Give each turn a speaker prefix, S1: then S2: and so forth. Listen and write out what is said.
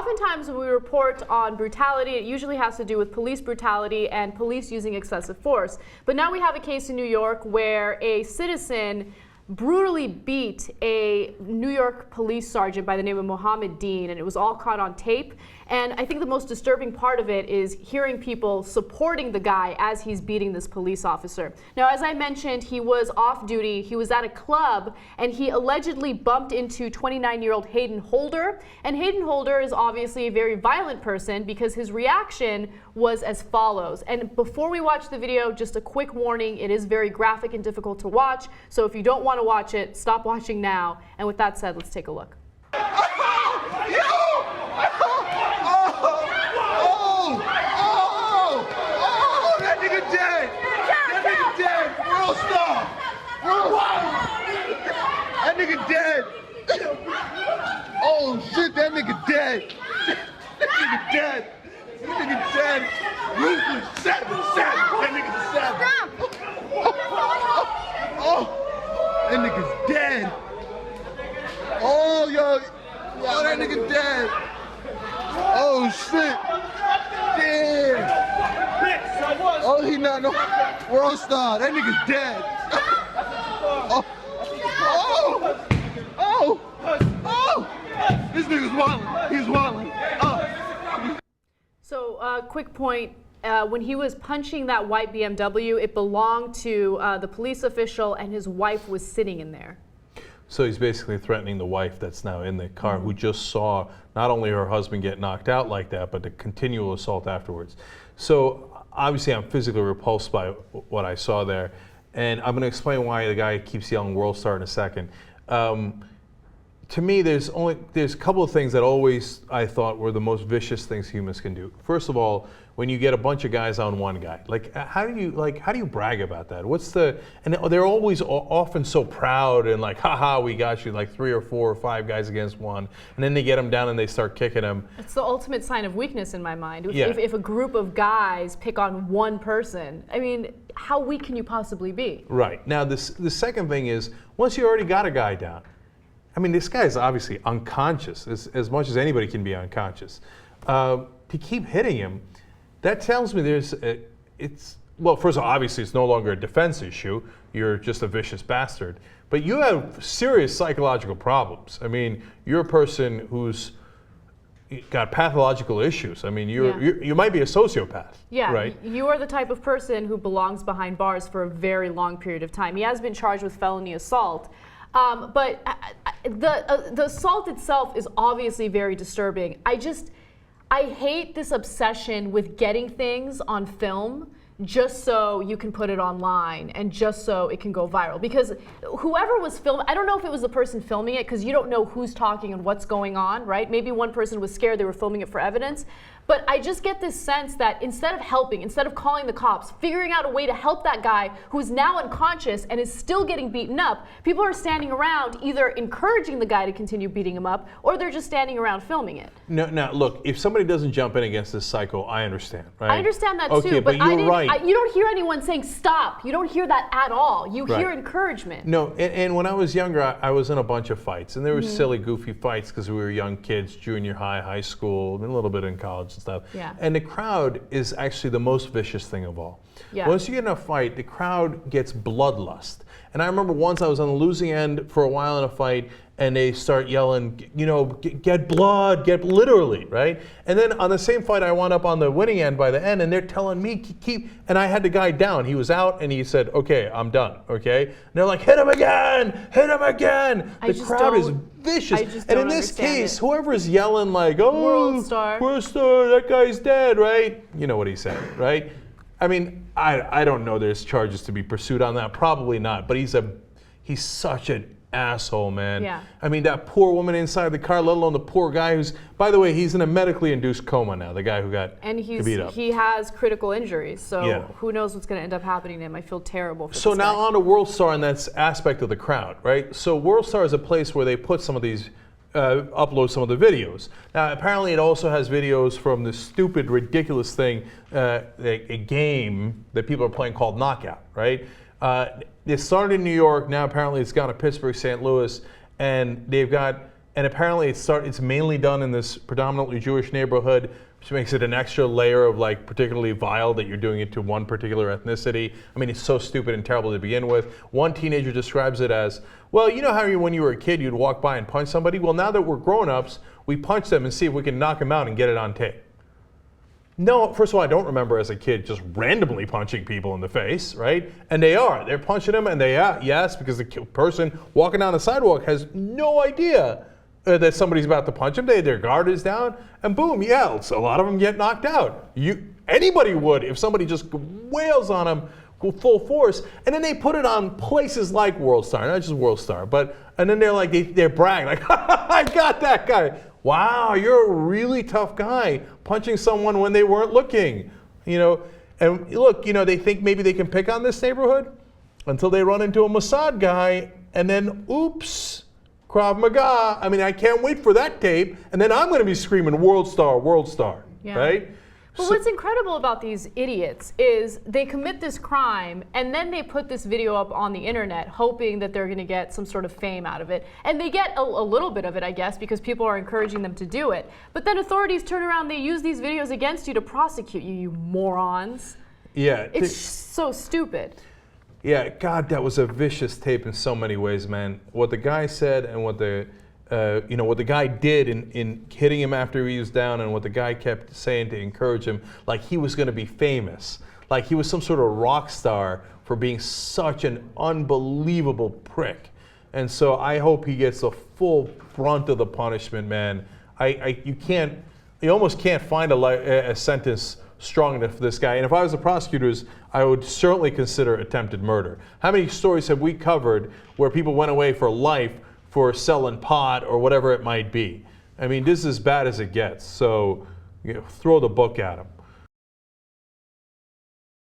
S1: oftentimes when we report on brutality, it usually has to do with police brutality and police using excessive force. But now we have a case in New York where a citizen brutally beat a New York police sergeant by the name of Mohammed Deen, and it was all caught on tape. And I think the most disturbing part of it is hearing people supporting the guy as he's beating this police officer. Now, as I mentioned, he was off duty. He was at a club, and he allegedly bumped into 29-year-old Hayden Holder. And Hayden Holder is obviously a very violent person because his reaction was as follows. And before we watch the video, just a quick warning, it is very graphic and difficult to watch. So if you don't want to watch it, stop watching now. And with that said, let's take a look.
S2: That nigga dead. Oh shit, that nigga dead. That nigga dead. That nigga dead. Ruthless. Savage. That nigga's savage. Oh, that nigga's dead. Oh, yo. Oh, that nigga dead. Oh shit. Damn. Oh, he not no world star. That nigga's dead. Oh. This nigga's wildin'. He's wildin'.
S1: So, quick point. When he was punching that white BMW, it belonged to the police official, and his wife was sitting in there.
S3: So he's basically threatening the wife that's now in the car, who just saw not only her husband get knocked out like that, but the continual assault afterwards. So obviously I'm physically repulsed by what I saw there. And I'm going to explain why the guy keeps yelling "World Star" in a second. To me, there's a couple of things that always I thought were the most vicious things humans can do. First of all, when you get a bunch of guys on one guy, like how do you brag about that? And they're always often so proud and like, haha, we got you, like 3 or 4 or 5 guys against one, and then they get them down and they start kicking them.
S1: It's the ultimate sign of weakness in my mind.
S3: Yeah.
S1: If a group of guys pick on one person, I mean, how weak can you possibly be? Right.
S3: Now, the second thing is, once you already got a guy down, I mean, this guy is obviously unconscious, as much as anybody can be unconscious. To keep hitting him, that tells me well, first of all, obviously it's no longer a defense issue. You're just a vicious bastard. But you have serious psychological problems. I mean, you're a person who's got pathological issues. I mean, you might be a sociopath.
S1: Yeah,
S3: right?
S1: You are the type of person who belongs behind bars for a very long period of time. He has been charged with felony assault. But the assault itself is obviously very disturbing. I hate this obsession with getting things on film just so you can put it online and just so it can go viral. Because whoever was filming, I don't know if it was the person filming it, because you don't know who's talking and what's going on, right? Maybe one person was scared they were filming it for evidence. But I just get this sense that instead of helping, instead of calling the cops, figuring out a way to help that guy who's now unconscious and is still getting beaten up, people are standing around either encouraging the guy to continue beating him up, or they're just standing around filming it.
S3: No, now look, if somebody doesn't jump in against this psycho, I understand, right?
S1: I understand that
S3: okay,
S1: too,
S3: but you're right.
S1: You don't hear anyone saying stop. You don't hear that at all. You hear encouragement.
S3: No, and when I was younger, I was in a bunch of fights, and there were silly, goofy fights because we were young kids, junior high, high school, and a little bit in college and stuff.
S1: Yeah.
S3: And the crowd is actually the most vicious thing of all.
S1: Yeah.
S3: Once you get in a fight, the crowd gets bloodlust. And I remember once I was on the losing end for a while in a fight, and they start yelling, you know, get blood, get literally, right? And then on the same fight, I wound up on the winning end by the end, and they're telling me keep, and I had the guy down. He was out, and he said, okay, I'm done, okay? And they're like, hit him again, hit him again. The crowd is vicious. And in this case, whoever is yelling like, oh,
S1: World Star,
S3: that guy's dead, right? You know what he said, right? I mean, I don't know there's charges to be pursued on that, probably not, but he's such an asshole, man.
S1: Yeah.
S3: I mean, that poor woman inside the car, let alone the poor guy who's, by the way, he's in a medically induced coma now, the guy who got beat up.
S1: He has critical injuries, so who knows what's going to end up happening to him. I feel terrible for this
S3: So now
S1: guy.
S3: on to World Star and that aspect of the crowd, right? So World Star is a place where they put some of these, upload some of the videos. Now, apparently it also has videos from this stupid, ridiculous thing, a game that people are playing called Knockout, right? It started in New York, now apparently it's gone to Pittsburgh, St. Louis, and they've got and apparently it's mainly done in this predominantly Jewish neighborhood, which makes it an extra layer of like particularly vile that you're doing it to one particular ethnicity. I mean, it's so stupid and terrible to begin with. One teenager describes it as, well, you know how when you were a kid you'd walk by and punch somebody? Well, now that we're grown-ups, we punch them and see if we can knock them out and get it on tape. No, first of all, I don't remember as a kid just randomly punching people in the face, right? And they're punching them, and yes, because the person walking down the sidewalk has no idea that somebody's about to punch them. Their guard is down, and boom, a lot of them get knocked out. Anybody would if somebody just wails on them with full force, and then they put it on places like World Star, not just World Star, and then they're bragging like, I got that guy. Wow, you're a really tough guy, punching someone when they weren't looking, And look, they think maybe they can pick on this neighborhood until they run into a Mossad guy, and then, oops, Krav Maga. I mean, I can't wait for that tape, and then I'm going to be screaming World Star, right?
S1: But what's incredible about these idiots is they commit this crime and then they put this video up on the internet hoping that they're going to get some sort of fame out of it. And they get a little bit of it, I guess, because people are encouraging them to do it. But then authorities turn around, they use these videos against you to prosecute you, you morons.
S3: Yeah.
S1: It's so stupid.
S3: Yeah, God, that was a vicious tape in so many ways, man. What the guy said and what the guy did in hitting him after he was down, and what the guy kept saying to encourage him, like he was going to be famous, like he was some sort of rock star for being such an unbelievable prick. And so I hope he gets the full brunt of the punishment, man. You almost can't find a sentence strong enough for this guy. And if I was the prosecutors, I would certainly consider attempted murder. How many stories have we covered where people went away for life for selling pot or whatever it might be? I mean, this is as bad as it gets. So throw the book at him.